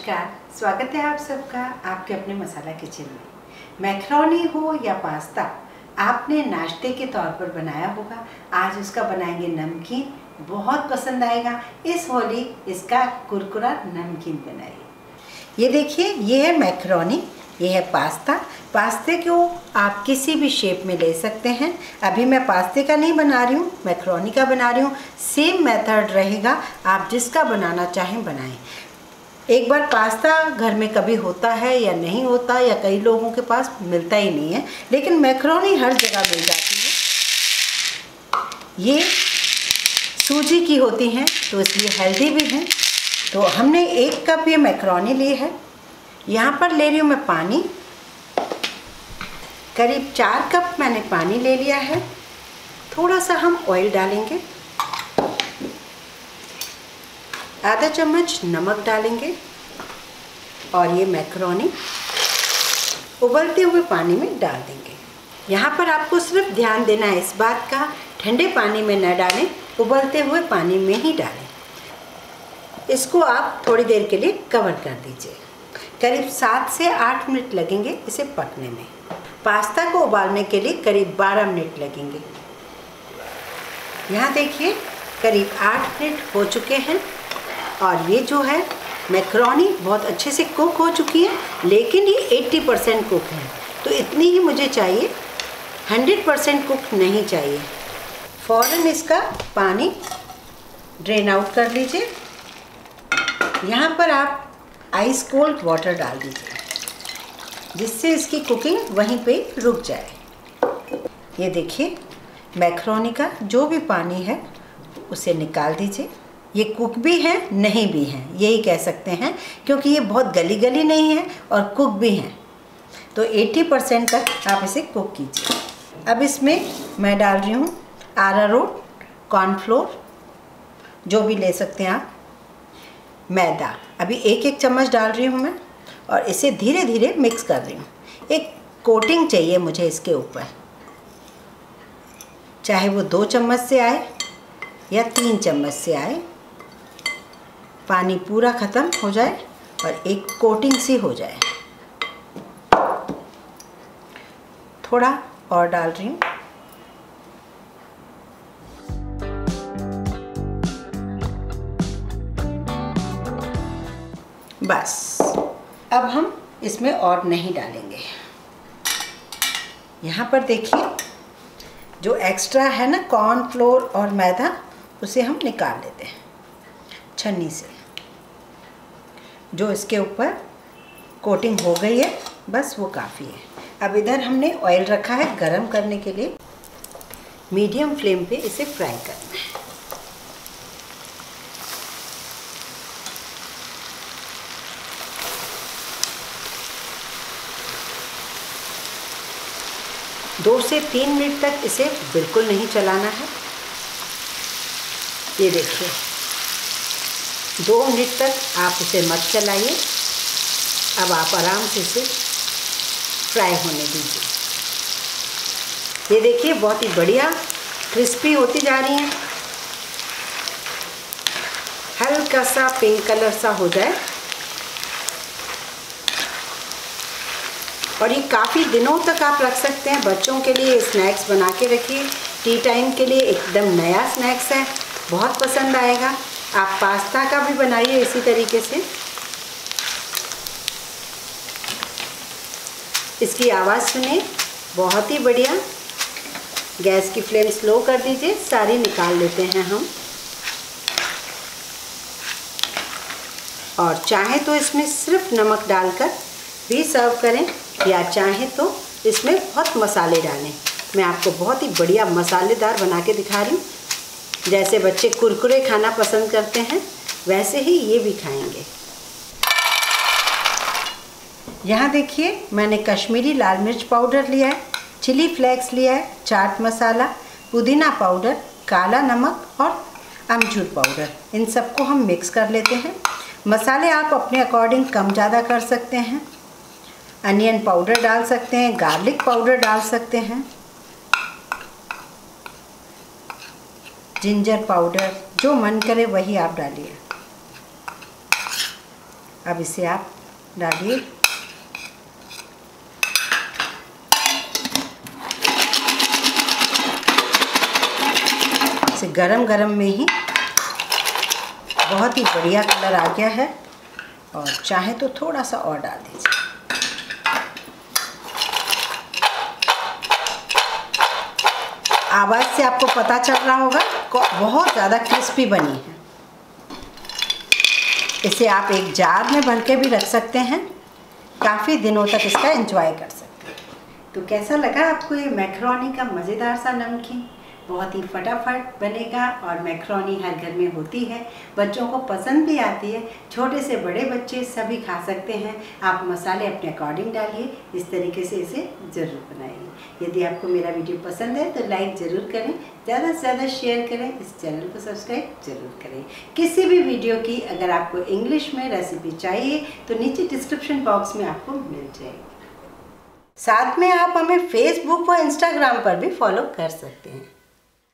नमस्कार, स्वागत है आप सबका आपके अपने मसाला किचन में। मैक्रोनी हो या पास्ता आपने नाश्ते के तौर पर बनाया होगा, आज उसका बनाएंगे नमकीन, बहुत पसंद आएगा। इस होली इसका कुरकुरा नमकीन बनाइए। ये देखिए, ये है मैक्रोनी, ये है पास्ता। पास्ते को आप किसी भी शेप में ले सकते हैं। अभी मैं पास्ते का नहीं बना रही हूँ, मैक्रोनी का बना रही हूँ। सेम मेथड रहेगा, आप जिसका बनाना चाहें बनाएं। एक बार पास्ता घर में कभी होता है या नहीं होता, या कई लोगों के पास मिलता ही नहीं है, लेकिन मैक्रोनी हर जगह मिल जाती है। ये सूजी की होती हैं तो इसलिए हेल्दी भी हैं। तो हमने 1 कप ये मैक्रोनी ली है। यहाँ पर ले रही हूँ मैं पानी, करीब 4 कप मैंने पानी ले लिया है। थोड़ा सा हम ऑयल डालेंगे, आधा चम्मच नमक डालेंगे और ये मैक्रोनी उबलते हुए पानी में डाल देंगे। यहाँ पर आपको सिर्फ ध्यान देना है इस बात का, ठंडे पानी में न डालें, उबलते हुए पानी में ही डालें। इसको आप थोड़ी देर के लिए कवर कर दीजिए। करीब 7 से 8 मिनट लगेंगे इसे पकने में। पास्ता को उबालने के लिए करीब 12 मिनट लगेंगे। यहाँ देखिए, करीब 8 मिनट हो चुके हैं और ये जो है मैक्रोनी बहुत अच्छे से कुक हो चुकी है, लेकिन ये 80% कुक है, तो इतनी ही मुझे चाहिए, 100% कुक नहीं चाहिए। फ़ौरन इसका पानी ड्रेन आउट कर लीजिए। यहाँ पर आप आइस कोल्ड वाटर डाल दीजिए, जिससे इसकी कुकिंग वहीं पे रुक जाए। ये देखिए, मैक्रोनी का जो भी पानी है उसे निकाल दीजिए। ये कुक भी है, नहीं भी है, यही कह सकते हैं, क्योंकि ये बहुत गली नहीं है और कुक भी हैं। तो 80% तक आप इसे कुक कीजिए। अब इसमें मैं डाल रही हूँ अरारोट, कॉर्नफ्लोर, जो भी ले सकते हैं आप, मैदा। अभी 1-1 चम्मच डाल रही हूँ मैं और इसे धीरे धीरे मिक्स कर रही हूँ। एक कोटिंग चाहिए मुझे इसके ऊपर, चाहे वो 2 चम्मच से आए या 3 चम्मच से आए। पानी पूरा ख़त्म हो जाए और एक कोटिंग सी हो जाए। थोड़ा और डाल रही हूँ। बस, अब हम इसमें और नहीं डालेंगे। यहाँ पर देखिए, जो एक्स्ट्रा है ना कॉर्नफ्लोर और मैदा, उसे हम निकाल लेते हैं छन्नी से। जो इसके ऊपर कोटिंग हो गई है, बस वो काफ़ी है। अब इधर हमने ऑयल रखा है गरम करने के लिए। मीडियम फ्लेम पे इसे फ्राई करना है। दो से 3 मिनट तक इसे बिल्कुल नहीं चलाना है। ये देखिए, 2 मिनट तक आप इसे मत चलाइए। अब आप आराम से इसे फ्राई होने दीजिए। ये देखिए, बहुत ही बढ़िया क्रिस्पी होती जा रही हैं। हल्का सा पिंक कलर सा हो जाए और ये काफ़ी दिनों तक आप रख सकते हैं। बच्चों के लिए स्नैक्स बना के रखिए, टी टाइम के लिए एकदम नया स्नैक्स है, बहुत पसंद आएगा। आप पास्ता का भी बनाइए इसी तरीके से। इसकी आवाज़ सुनिए, बहुत ही बढ़िया। गैस की फ्लेम स्लो कर दीजिए। सारी निकाल लेते हैं हम। और चाहे तो इसमें सिर्फ नमक डालकर भी सर्व करें, या चाहे तो इसमें बहुत मसाले डालें। मैं आपको बहुत ही बढ़िया मसालेदार बना के दिखा रही हूँ। जैसे बच्चे कुरकुरे खाना पसंद करते हैं, वैसे ही ये भी खाएंगे। यहाँ देखिए, मैंने कश्मीरी लाल मिर्च पाउडर लिया है, चिली फ्लेक्स लिया है, चाट मसाला, पुदीना पाउडर, काला नमक और अमचूर पाउडर। इन सबको हम मिक्स कर लेते हैं। मसाले आप अपने अकॉर्डिंग कम ज़्यादा कर सकते हैं। अनियन पाउडर डाल सकते हैं, गार्लिक पाउडर डाल सकते हैं, जिंजर पाउडर, जो मन करे वही आप डालिए। अब इसे आप डालिए। इसे गरम गरम में ही बहुत ही बढ़िया कलर आ गया है, और चाहे तो थोड़ा सा और डाल दीजिए। आवाज़ से आपको पता चल रहा होगा बहुत ज़्यादा क्रिस्पी बनी है। इसे आप एक जार में भर के भी रख सकते हैं, काफ़ी दिनों तक इसका एंजॉय कर सकते हैं। तो कैसा लगा आपको ये मैकरोनी का मज़ेदार सा नमकीन? बहुत ही फटाफट बनेगा और मैकरोनी हर घर में होती है, बच्चों को पसंद भी आती है, छोटे से बड़े बच्चे सभी खा सकते हैं। आप मसाले अपने अकॉर्डिंग डालिए, इस तरीके से इसे ज़रूर बनाइए। यदि आपको मेरा वीडियो पसंद है तो लाइक ज़रूर करें, ज़्यादा से ज़्यादा शेयर करें, इस चैनल को सब्सक्राइब ज़रूर करें। किसी भी वीडियो की अगर आपको इंग्लिश में रेसिपी चाहिए तो नीचे डिस्क्रिप्शन बॉक्स में आपको मिल जाएगी। साथ में आप हमें फेसबुक व इंस्टाग्राम पर भी फॉलो कर सकते हैं।